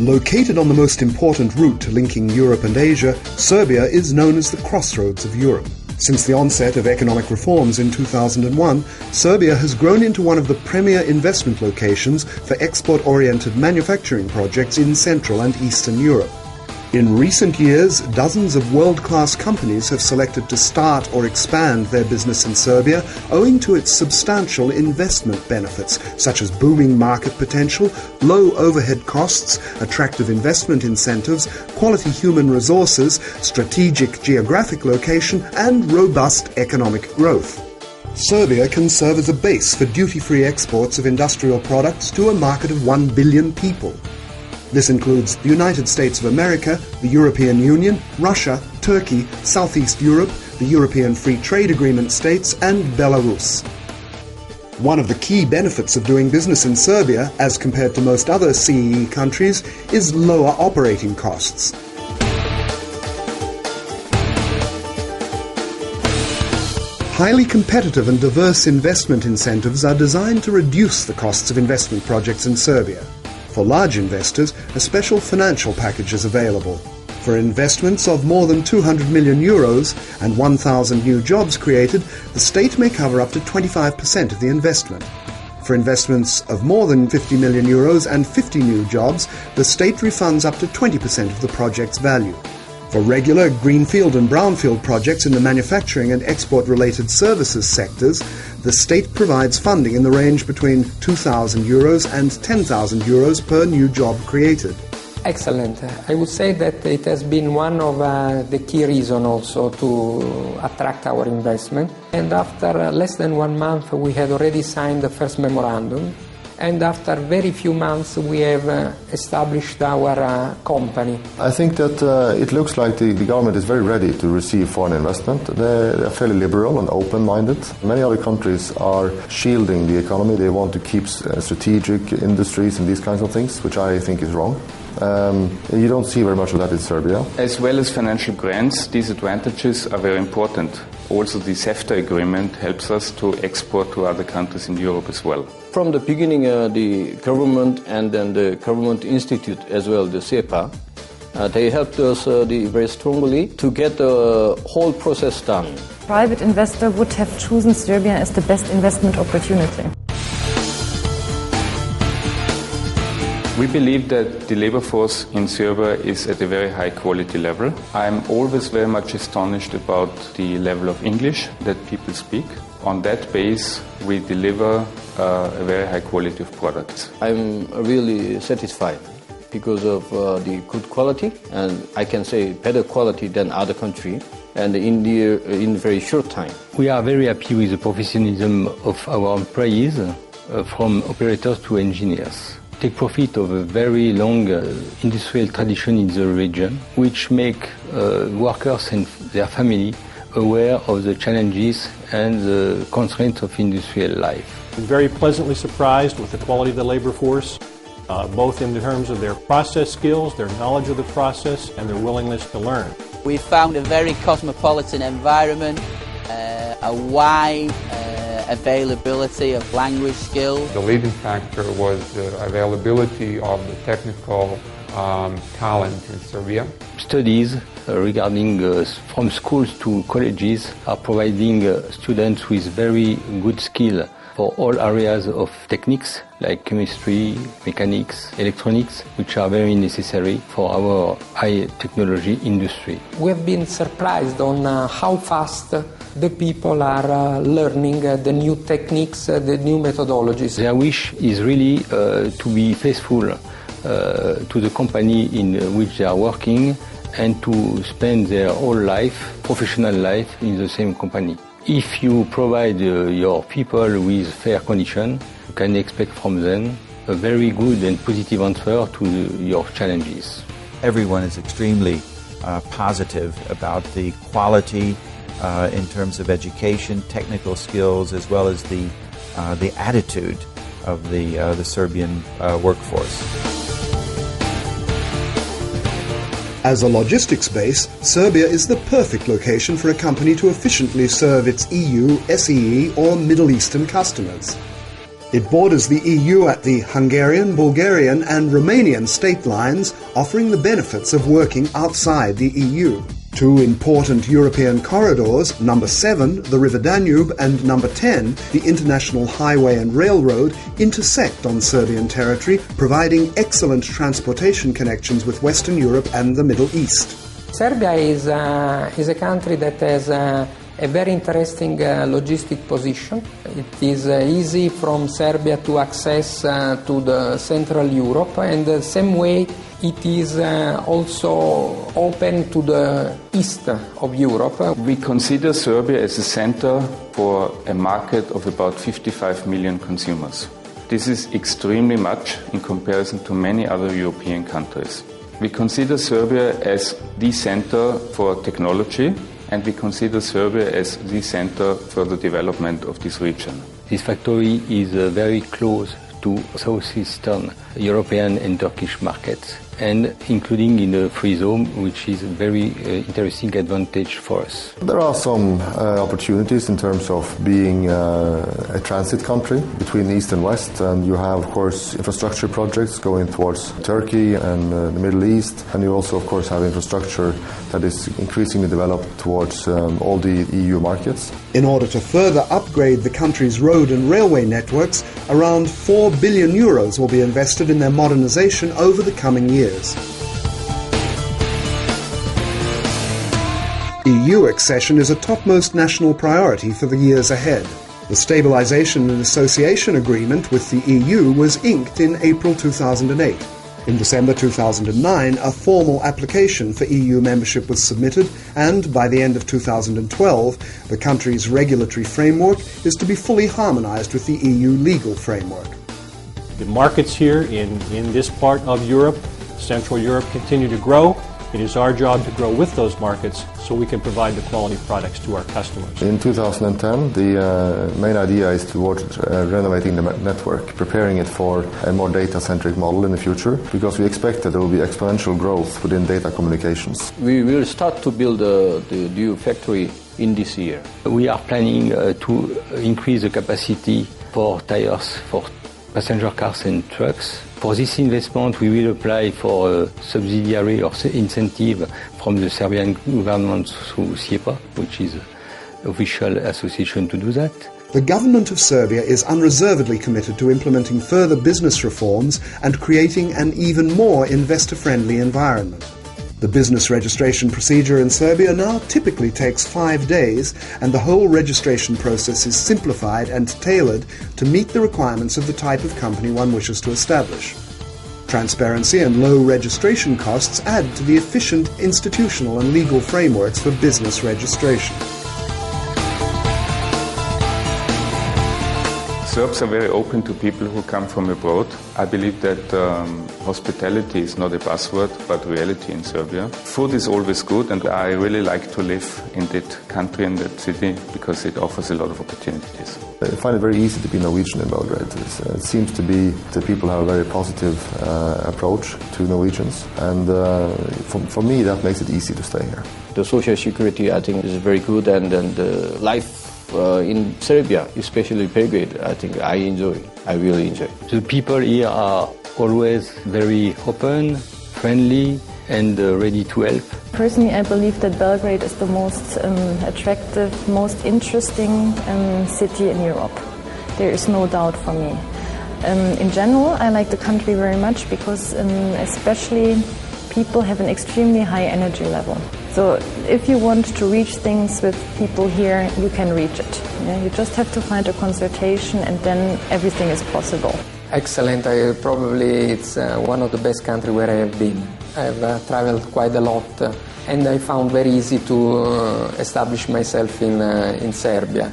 Located on the most important route linking Europe and Asia, Serbia is known as the crossroads of Europe. Since the onset of economic reforms in 2001, Serbia has grown into one of the premier investment locations for export-oriented manufacturing projects in Central and Eastern Europe. In recent years, dozens of world-class companies have selected to start or expand their business in Serbia owing to its substantial investment benefits, such as booming market potential, low overhead costs, attractive investment incentives, quality human resources, strategic geographic location, and robust economic growth. Serbia can serve as a base for duty-free exports of industrial products to a market of 1 billion people. This includes the United States of America, the European Union, Russia, Turkey, Southeast Europe, the European Free Trade Agreement states, and Belarus. One of the key benefits of doing business in Serbia, as compared to most other CEE countries, is lower operating costs. Highly competitive and diverse investment incentives are designed to reduce the costs of investment projects in Serbia. For large investors, a special financial package is available. For investments of more than 200 million euros and 1,000 new jobs created, the state may cover up to 25% of the investment. For investments of more than 50 million euros and 50 new jobs, the state refunds up to 20% of the project's value. For regular greenfield and brownfield projects in the manufacturing and export-related services sectors, the state provides funding in the range between 2,000 euros and 10,000 euros per new job created. Excellent. I would say that it has been one of the key reasons also to attract our investment. And after less than 1 month, we had already signed the first memorandum. And after very few months, we have established our company. I think that it looks like the government is very ready to receive foreign investment. They're fairly liberal and open-minded. Many other countries are shielding the economy. They want to keep strategic industries and these kinds of things, which I think is wrong. You don't see very much of that in Serbia. As well as financial grants, these advantages are very important. Also, the SIEPA agreement helps us to export to other countries in Europe as well. From the beginning, the government and then the government institute as well, the SIEPA, they helped us very strongly to get the whole process done. Private investor would have chosen Serbia as the best investment opportunity. We believe that the labor force in Serbia is at a very high quality level. I'm always very much astonished about the level of English that people speak. On that base, we deliver a very high quality of products. I'm really satisfied because of the good quality, and I can say better quality than other countries, and in very short time. We are very happy with the professionalism of our employees, from operators to engineers. Take profit of a very long industrial tradition in the region, which make workers and their family aware of the challenges and the constraints of industrial life. I'm very pleasantly surprised with the quality of the labor force, both in terms of their process skills, their knowledge of the process, and their willingness to learn. We found a very cosmopolitan environment, a wide availability of language skills. The leading factor was the availability of the technical talent in Serbia. Studies regarding from schools to colleges are providing students with very good skill for all areas of techniques like chemistry, mechanics, electronics, which are very necessary for our high technology industry. We have been surprised on how fast the people are learning the new techniques, the new methodologies. Their wish is really to be faithful to the company in which they are working and to spend their whole life, professional life, in the same company. If you provide your people with fair conditions, you can expect from them a very good and positive answer to your challenges. Everyone is extremely positive about the quality in terms of education, technical skills, as well as the attitude of the Serbian workforce. As a logistics base, Serbia is the perfect location for a company to efficiently serve its EU, SEE or Middle Eastern customers. It borders the EU at the Hungarian, Bulgarian and Romanian state lines, offering the benefits of working outside the EU. Two important European corridors, number 7, the River Danube, and number 10, the International Highway and Railroad, intersect on Serbian territory, providing excellent transportation connections with Western Europe and the Middle East. Serbia is a country that has a very interesting logistic position. It is easy from Serbia to access to the Central Europe, and the same way it is also open to the east of Europe. We consider Serbia as a center for a market of about 55 million consumers. This is extremely much in comparison to many other European countries. We consider Serbia as the center for technology, and we consider Serbia as the center for the development of this region. This factory is very close to southeastern European and Turkish markets, and including in the free zone, which is a very interesting advantage for us. There are some opportunities in terms of being a transit country between East and West, and you have, of course, infrastructure projects going towards Turkey and the Middle East, and you also, of course, have infrastructure that is increasingly developed towards all the EU markets. In order to further upgrade the country's road and railway networks, around 4 billion euros will be invested in their modernization over the coming years. EU accession is a topmost national priority for the years ahead. The Stabilisation and Association Agreement with the EU was inked in April 2008. In December 2009, a formal application for EU membership was submitted, and by the end of 2012, the country's regulatory framework is to be fully harmonised with the EU legal framework. The markets here in this part of Europe, Central Europe, continue to grow. It is our job to grow with those markets so we can provide the quality products to our customers. In 2010, the main idea is towards renovating the network, preparing it for a more data-centric model in the future, because we expect that there will be exponential growth within data communications. We will start to build the new factory in this year. We are planning to increase the capacity for tires for passenger cars and trucks. For this investment, we will apply for a subsidiary or incentive from the Serbian government through SIEPA, which is an official association to do that. The government of Serbia is unreservedly committed to implementing further business reforms and creating an even more investor-friendly environment. The business registration procedure in Serbia now typically takes 5 days, and the whole registration process is simplified and tailored to meet the requirements of the type of company one wishes to establish. Transparency and low registration costs add to the efficient institutional and legal frameworks for business registration. Serbs are very open to people who come from abroad. I believe that hospitality is not a buzzword, but reality in Serbia. Food is always good, and I really like to live in that country and that city because it offers a lot of opportunities. I find it very easy to be Norwegian in Belgrade. It seems to be that people have a very positive approach to Norwegians, and for me that makes it easy to stay here. The social security, I think, is very good, and the life in Serbia, especially Belgrade, I think I really enjoy. The people here are always very open, friendly, and ready to help. Personally, I believe that Belgrade is the most attractive, most interesting city in Europe. There is no doubt for me. In general, I like the country very much because especially people have an extremely high energy level. So if you want to reach things with people here, you can reach it. You just have to find a consultation, and then everything is possible. Excellent. Probably it's one of the best countries where I have been. I've traveled quite a lot, and I found very easy to establish myself in Serbia.